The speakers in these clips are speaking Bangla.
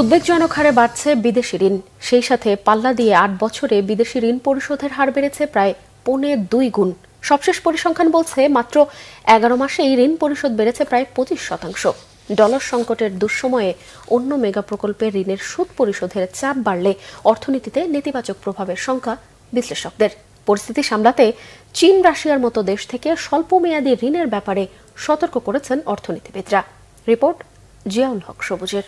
উদ্বেগজনক হারে বাড়ছে বিদেশি ঋণ, সেই সাথে পাল্লা দিয়ে ৮ বছরে বিদেশি ঋণ পরিশোধের হার বেড়েছে প্রায় ২.৫ গুণ। সবশেষ পরিসংখ্যান বলছে মাত্র ১১ মাসে এই ঋণ পরিশোধ বেড়েছে প্রায় ২৫%। ডলার সংকটের দুঃসময়ে অন্য মেগা প্রকল্পের ঋণের সুদ পরিশোধের চাপ বাড়লে অর্থনীতিতে নেতিবাচক প্রভাবের শঙ্কা বিশ্লেষকদের। পরিস্থিতি সামলাতে চীন, রাশিয়ার মতো দেশ থেকে স্বল্পমেয়াদী ঋণের ব্যাপারে সতর্ক করেছেন অর্থনীতিবিদরা। রিপোর্ট জিয়াউল হক সবুজের।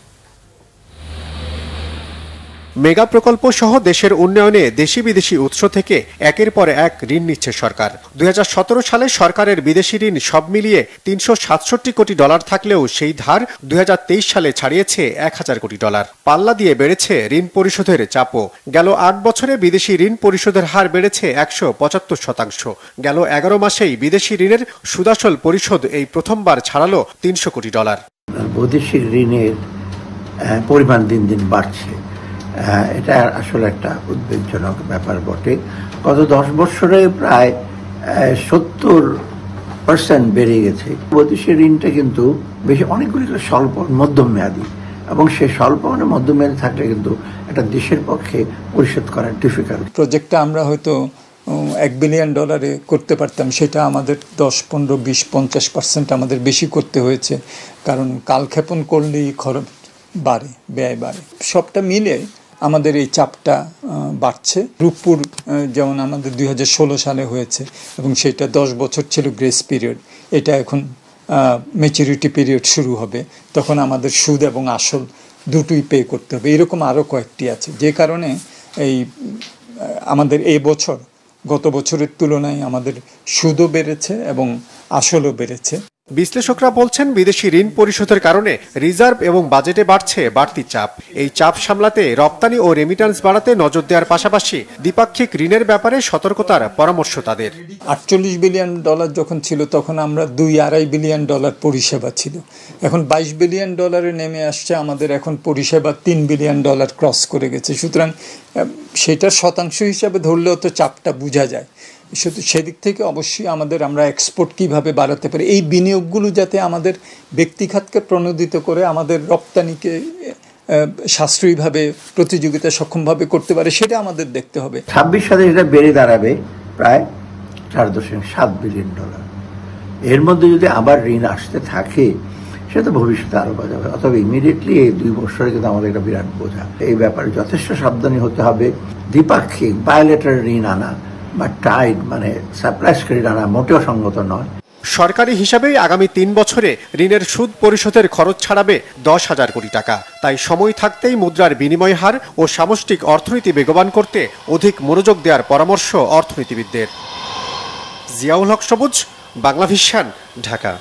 মেগা প্রকল্প সহ দেশের উন্নয়নে দেশি বিদেশি উৎস থেকে একের পর এক ঋণ নিচ্ছে সরকার। ২০১৭ সালে সরকারের বিদেশি ঋণ সব মিলিয়ে ৩৬৭ কোটি ডলার থাকলেও সেই ধার ২০২৩ সালে ছাড়িয়েছে ১,০০০ কোটি ডলার। পাল্লা দিয়ে বেড়েছে ঋণ পরিশোধের চাপও। গেল ৮ বছরে বিদেশি ঋণ পরিশোধের হার বেড়েছে ১৭৫%। গেল ১১ মাসেই বিদেশি ঋণের সুদাসল পরিশোধ এই প্রথমবার ছাড়ালো ৩০০ কোটি ডলার। বৈদেশিক ঋণের পরিমাণ দিন দিন বাড়ছে। এটা আসলে একটা উদ্বেগজনক ব্যাপার বটে। গত ১০ বছরে প্রায় ৭০% বেড়ে গেছে। বৈদেশিক ঋণটা কিন্তু বেশি অনেকগুলি স্বল্প মধ্যম মেয়াদী, এবং সেই স্বল্প মধ্যম মেয়াদী থাকলে কিন্তু একটা দেশের পক্ষে পরিশোধ করা ডিফিকাল্ট। প্রজেক্টটা আমরা হয়তো $1 বিলিয়ন করতে পারতাম, সেটা আমাদের 10, 15, 20, 50% আমাদের বেশি করতে হয়েছে, কারণ কালক্ষেপণ করলেই খরচ বাড়ে, ব্যয় বাড়ে। সবটা মিলে আমাদের এই চাপটা বাড়ছে। রূপপুর যেমন আমাদের 2016 সালে হয়েছে, এবং সেটা 10 বছর ছিল গ্রেস পিরিয়ড। এটা এখন ম্যাচুরিটি পিরিয়ড শুরু হবে, তখন আমাদের সুদ এবং আসল দুটোই পে করতে হবে। এরকম আরও কয়েকটি আছে, যে কারণে এই আমাদের এই বছর গত বছরের তুলনায় আমাদের সুদও বেড়েছে এবং আসলও বেড়েছে। বিশ্লেষকরা বলছেন, বিদেশি ঋণ পরিশোধের কারণে রিজার্ভ এবং বাজেটে বাড়ছে বাড়তি চাপ। এই চাপ সামলাতে রপ্তানি ও রেমিটেন্স বাড়াতে নজর দেওয়ার পাশাপাশি দ্বিপাক্ষিক ঋণের ব্যাপারে সতর্কতার পরামর্শ তাদের। $48 বিলিয়ন যখন ছিল, তখন আমরা $2-2.5 বিলিয়ন পরিষেবা ছিল। এখন $22 বিলিয়ন নেমে আসছে। আমাদের এখন পরিষেবা $3 বিলিয়ন ক্রস করে গেছে। সুতরাং সেটার শতাংশ হিসাবে ধরলেও তো চাপটা বোঝা যায়। সেদিক থেকে অবশ্যই আমরা এক্সপোর্ট কিভাবে বাড়াতে পারি, এই বিনিয়োগগুলো যাতে আমাদের ব্যক্তিখাতকে প্রণোদিত করে আমাদের রপ্তানিকে সাশ্রয়ীভাবে প্রতিযোগিতা সক্ষমভাবে করতে পারে, সেটা আমাদের দেখতে হবে। 26 সালে এটা বেড়ে দাঁড়াবে প্রায় $4.7 বিলিয়ন। এর মধ্যে যদি আবার ঋণ আসতে থাকে, সেটা ভবিষ্যতে আরো বাড়াবে। অথবা ইমিডিয়েটলি এই 2 বছরে কিন্তু আমাদের একটা বিরাট বোঝা। এই ব্যাপারে যথেষ্ট সাবধানী হতে হবে। দ্বিপাক্ষিক বায়োলেটারাল ঋণ আনা বা টাইড সারপ্লাস ক্রেডিট আনা মোটেও সঙ্গত নয়। সরকারি হিসাবেই আগামী 3 বছরে ঋণের সুদ পরিশোধের খরচ ছাড়াবে 10,000 কোটি টাকা। তাই সময় থাকতেই মুদ্রার বিনিময় হার ও সামষ্টিক অর্থনীতি বেগবান করতে অধিক মনোযোগ দেওয়ার পরামর্শ অর্থনীতিবিদদের। জিয়াউল হক সবুজ, বাংলা ভিশন, ঢাকা।